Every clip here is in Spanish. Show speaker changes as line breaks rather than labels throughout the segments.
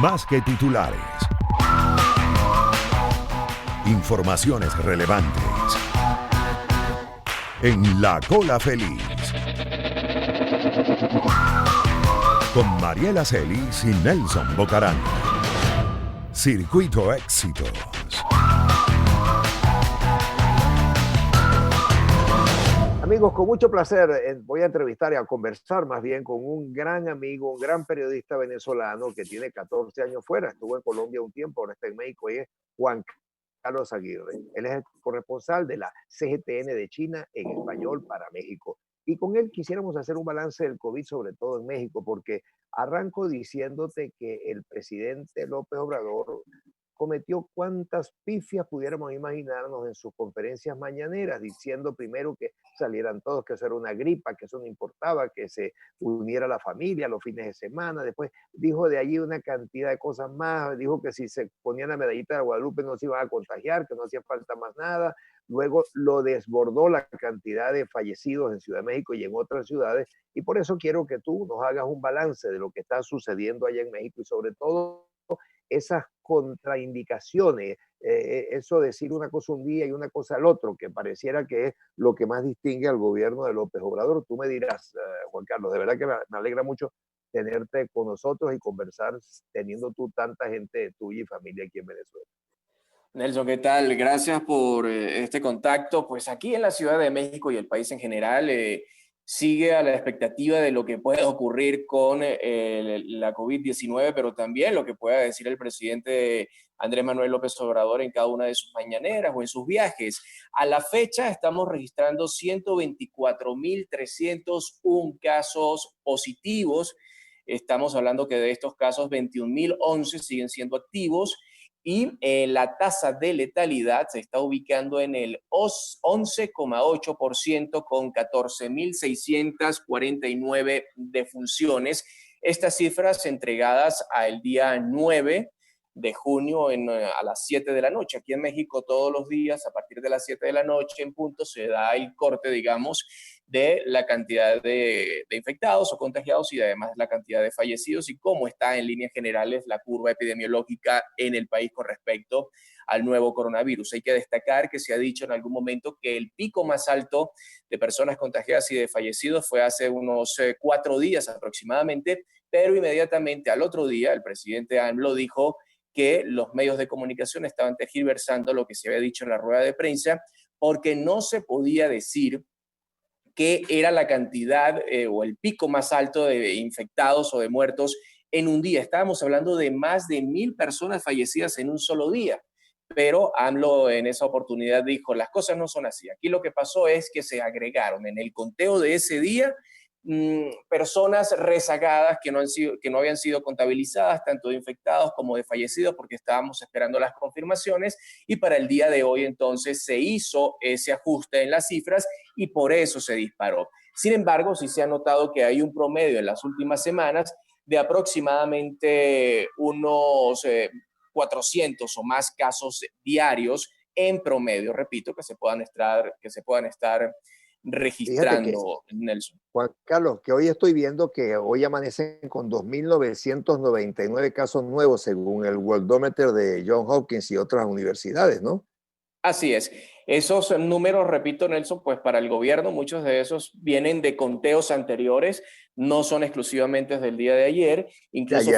Más que titulares. Informaciones relevantes. En La Cola Feliz. Con Mariela Celis y Nelson Bocarán. Circuito Éxitos.
Amigos, con mucho placer voy a entrevistar y a conversar más bien con un gran amigo, un gran periodista venezolano que tiene 14 años fuera. Estuvo en Colombia un tiempo, ahora está en México y es Juan Carlos Aguirre. Él es el corresponsal de la CGTN de China en español para México. Y con él quisiéramos hacer un balance del COVID, sobre todo en México, porque arranco diciéndote que el presidente López Obrador cometió cuantas pifias pudiéramos imaginarnos en sus conferencias mañaneras, diciendo primero que salieran todos, que eso era una gripa, que eso no importaba, que se uniera la familia los fines de semana. Después dijo de allí una cantidad de cosas más, dijo que si se ponían la medallita de Guadalupe no se iban a contagiar, que no hacía falta más nada. Luego lo desbordó la cantidad de fallecidos en Ciudad de México y en otras ciudades, y por eso quiero que tú nos hagas un balance de lo que está sucediendo allá en México y sobre todo esas contraindicaciones, eso decir una cosa un día y una cosa al otro, que pareciera que es lo que más distingue al gobierno de López Obrador. Tú me dirás, Juan Carlos, de verdad que me alegra mucho tenerte con nosotros y conversar teniendo tú tanta gente tuya y familia aquí en Venezuela.
Nelson, ¿qué tal? Gracias por este contacto. Pues aquí en la Ciudad de México y el país en general sigue a la expectativa de lo que puede ocurrir con la COVID-19, pero también lo que pueda decir el presidente Andrés Manuel López Obrador en cada una de sus mañaneras o en sus viajes. A la fecha estamos registrando 124.301 casos positivos. Estamos hablando que de estos casos 21.011 siguen siendo activos. Y la tasa de letalidad se está ubicando en el 11,8% con 14.649 defunciones. Estas cifras entregadas al día 9 de junio a las 7 de la noche. Aquí en México todos los días a partir de las 7 de la noche en punto se da el corte, digamos, de la cantidad de infectados o contagiados y además la cantidad de fallecidos y cómo está en líneas generales la curva epidemiológica en el país con respecto al nuevo coronavirus. Hay que destacar que se ha dicho en algún momento que el pico más alto de personas contagiadas y de fallecidos fue hace unos 4 días aproximadamente, pero inmediatamente al otro día el presidente AMLO dijo que los medios de comunicación estaban tergiversando lo que se había dicho en la rueda de prensa porque no se podía decir qué era la cantidad o el pico más alto de infectados o de muertos en un día. Estábamos hablando de más de 1,000 personas fallecidas en un solo día. Pero AMLO en esa oportunidad dijo, las cosas no son así. Aquí lo que pasó es que se agregaron en el conteo de ese día personas rezagadas que no habían sido contabilizadas, tanto de infectados como de fallecidos, porque estábamos esperando las confirmaciones y para el día de hoy entonces se hizo ese ajuste en las cifras y por eso se disparó. Sin embargo, sí se ha notado que hay un promedio en las últimas semanas de aproximadamente unos 400 o más casos diarios en promedio, repito, que se puedan estar registrando, Nelson.
Juan Carlos, que hoy estoy viendo que hoy amanecen con 2.999 casos nuevos según el Worldometer de Johns Hopkins y otras universidades, ¿no?
Así es. Esos números, repito, Nelson, pues para el gobierno, muchos de esos vienen de conteos anteriores, no son exclusivamente del día de ayer. Incluso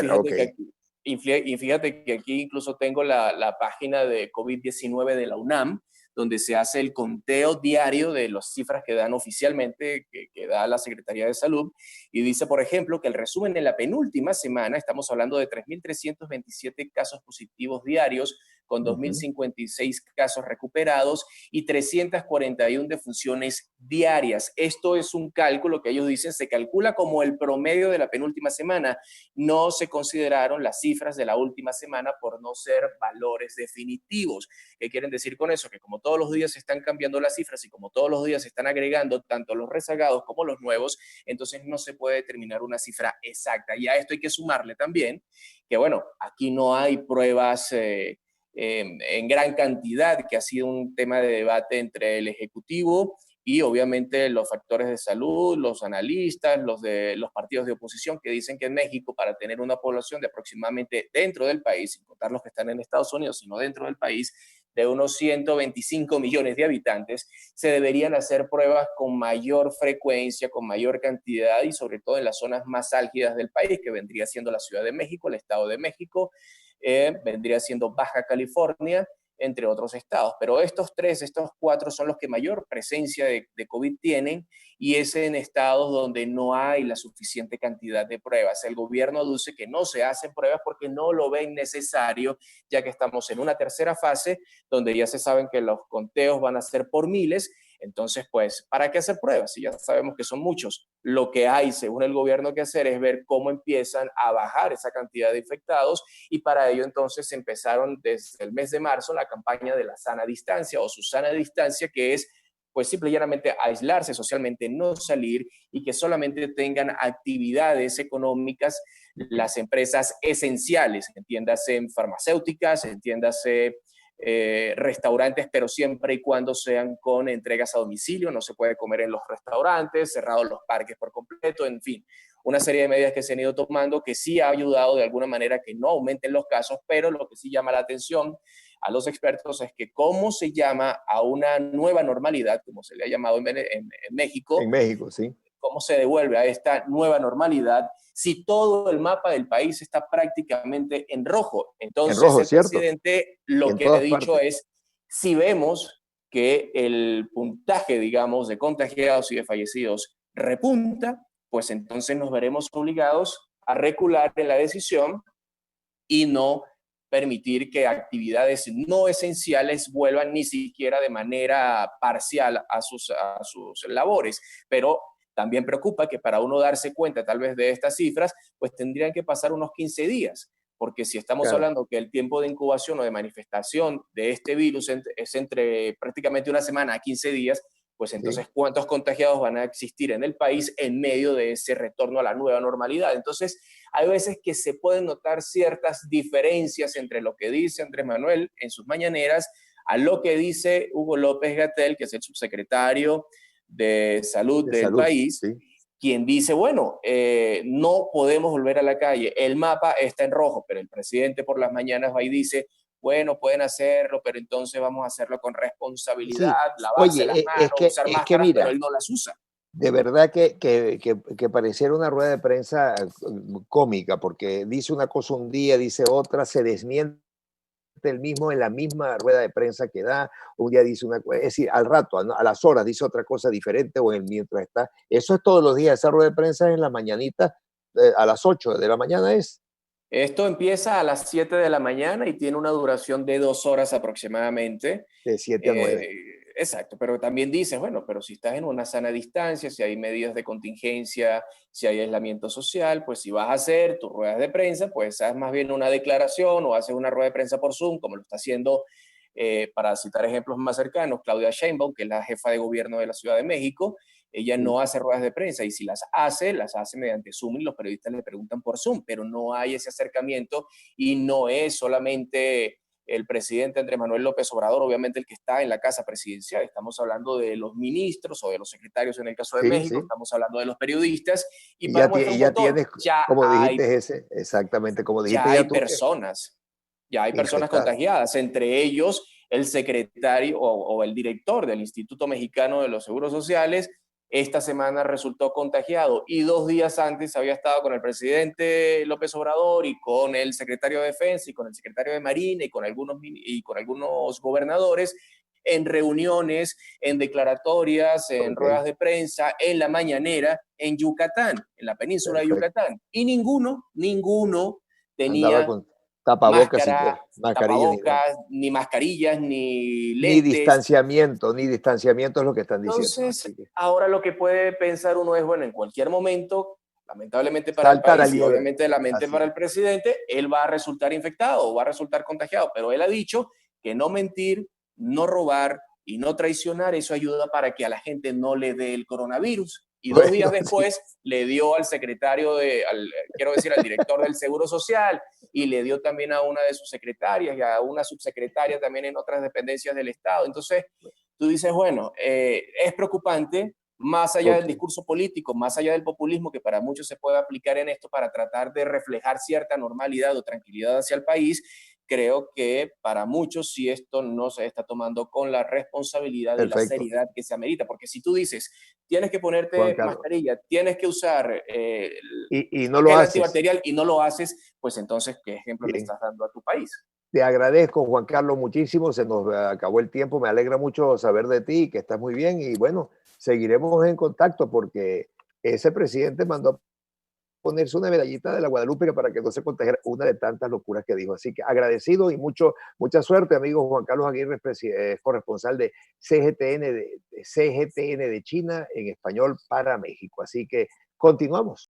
fíjate que aquí incluso tengo la página de COVID-19 de la UNAM, donde se hace el conteo diario de las cifras que dan oficialmente, que da la Secretaría de Salud, y dice, por ejemplo, que el resumen en la penúltima semana, estamos hablando de 3.327 casos positivos diarios, con 2.056 casos recuperados y 341 defunciones diarias. Esto es un cálculo que ellos dicen se calcula como el promedio de la penúltima semana. No se consideraron las cifras de la última semana por no ser valores definitivos. ¿Qué quieren decir con eso? Que como todos los días se están cambiando las cifras y como todos los días se están agregando tanto los rezagados como los nuevos, entonces no se puede determinar una cifra exacta. Y a esto hay que sumarle también que, bueno, aquí no hay pruebas en gran cantidad, que ha sido un tema de debate entre el Ejecutivo y obviamente los factores de salud, los analistas, los partidos de oposición que dicen que en México, para tener una población de aproximadamente dentro del país, sin contar los que están en Estados Unidos, sino dentro del país, de unos 125 millones de habitantes, se deberían hacer pruebas con mayor frecuencia, con mayor cantidad y sobre todo en las zonas más álgidas del país, que vendría siendo la Ciudad de México, el Estado de México, vendría siendo Baja California, entre otros estados. Pero estos cuatro son los que mayor presencia de COVID tienen y es en estados donde no hay la suficiente cantidad de pruebas. El gobierno dice que no se hacen pruebas porque no lo ven necesario, ya que estamos en una tercera fase donde ya se saben que los conteos van a ser por miles. Entonces, pues, ¿para qué hacer pruebas? Si ya sabemos que son muchos. Lo que hay, según el gobierno, que hacer es ver cómo empiezan a bajar esa cantidad de infectados y para ello entonces empezaron desde el mes de marzo la campaña de la sana distancia o su sana distancia, que es pues simple y llanamente aislarse socialmente, no salir y que solamente tengan actividades económicas las empresas esenciales, entiéndase en farmacéuticas, entiéndase restaurantes, pero siempre y cuando sean con entregas a domicilio, no se puede comer en los restaurantes, cerrados los parques por completo, en fin, una serie de medidas que se han ido tomando que sí ha ayudado de alguna manera a que no aumenten los casos, pero lo que sí llama la atención a los expertos es que cómo se llama a una nueva normalidad, como se le ha llamado en México.
En México, sí.
¿Cómo se devuelve a esta nueva normalidad si todo el mapa del país está prácticamente en rojo? Entonces,
En rojo,
el
¿cierto?
presidente lo que ha dicho es, si vemos que el puntaje, digamos, de contagiados y de fallecidos repunta, pues entonces nos veremos obligados a recular en la decisión y no permitir que actividades no esenciales vuelvan ni siquiera de manera parcial a sus labores. Pero también preocupa que para uno darse cuenta tal vez de estas cifras, pues tendrían que pasar unos 15 días, porque si estamos hablando que el tiempo de incubación o de manifestación de este virus es entre prácticamente una semana a 15 días, pues entonces ¿cuántos contagiados van a existir en el país en medio de ese retorno a la nueva normalidad? Entonces, hay veces que se pueden notar ciertas diferencias entre lo que dice Andrés Manuel en sus mañaneras a lo que dice Hugo López-Gatell, que es el subsecretario de Salud del país, quien dice, bueno, no podemos volver a la calle, el mapa está en rojo, pero el presidente por las mañanas va y dice, bueno, pueden hacerlo, pero entonces vamos a hacerlo con responsabilidad, lavarse las manos, usar máscaras,
mira,
pero él no las usa.
De verdad que pareciera una rueda de prensa cómica, porque dice una cosa un día, dice otra, se desmiente el mismo en la misma rueda de prensa que da, un día dice una cosa, es decir, al rato, a las horas dice otra cosa diferente o en el mientras está. Eso es todos los días, esa rueda de prensa es en la mañanita, a las 8 de la mañana es.
Esto empieza a las 7 de la mañana y tiene una duración de 2 horas aproximadamente.
De 7 a 9.
Exacto, pero también dices, bueno, pero si estás en una sana distancia, si hay medidas de contingencia, si hay aislamiento social, pues si vas a hacer tus ruedas de prensa, pues haz más bien una declaración o haces una rueda de prensa por Zoom, como lo está haciendo, para citar ejemplos más cercanos, Claudia Sheinbaum, que es la jefa de gobierno de la Ciudad de México. Ella no hace ruedas de prensa y si las hace mediante Zoom y los periodistas le preguntan por Zoom, pero no hay ese acercamiento y no es solamente el presidente Andrés Manuel López Obrador, obviamente el que está en la casa presidencial. Estamos hablando de los ministros o de los secretarios en el caso de México, estamos hablando de los periodistas y para
ya tienes, como dijiste exactamente como dijiste.
Ya hay personas contagiadas, entre ellos el secretario o el director del Instituto Mexicano de los Seguros Sociales. Esta semana resultó contagiado y 2 días antes había estado con el presidente López Obrador y con el secretario de Defensa y con el secretario de Marina y con algunos gobernadores en reuniones, en declaratorias, en ruedas de prensa, en la mañanera, en Yucatán, en la península de Yucatán. Y ninguno tenía
tapabocas,
ni mascarillas, ni lentes.
Ni distanciamiento es lo que están diciendo.
Entonces, ahora lo que puede pensar uno es, bueno, en cualquier momento, lamentablemente para el país y obviamente para el presidente, él va a resultar infectado o va a resultar contagiado, pero él ha dicho que no mentir, no robar y no traicionar, eso ayuda para que a la gente no le dé el coronavirus. Y 2 días después le dio al al director del Seguro Social y le dio también a una de sus secretarias y a una subsecretaria también en otras dependencias del Estado. Entonces, tú dices, bueno, es preocupante, más allá del discurso político, más allá del populismo que para muchos se puede aplicar en esto para tratar de reflejar cierta normalidad o tranquilidad hacia el país. Creo que para muchos si esto no se está tomando con la responsabilidad y la
Perfecto.
seriedad que se amerita, porque si tú dices, tienes que
Juan
ponerte
Carlos.
mascarilla, tienes que usar
Y no lo
gel
haces.
antibacterial y no lo haces, pues entonces, ¿qué ejemplo le
Bien.
estás dando a tu país?
Te agradezco, Juan Carlos, muchísimo. Se nos acabó el tiempo. Me alegra mucho saber de ti, que estás muy bien. Y bueno, seguiremos en contacto porque ese presidente mandó a ponerse una medallita de la Guadalupe para que no se contagiara, una de tantas locuras que dijo. Así que agradecido y mucha suerte, amigo Juan Carlos Aguirre, corresponsal de CGTN de China en español para México. Así que continuamos.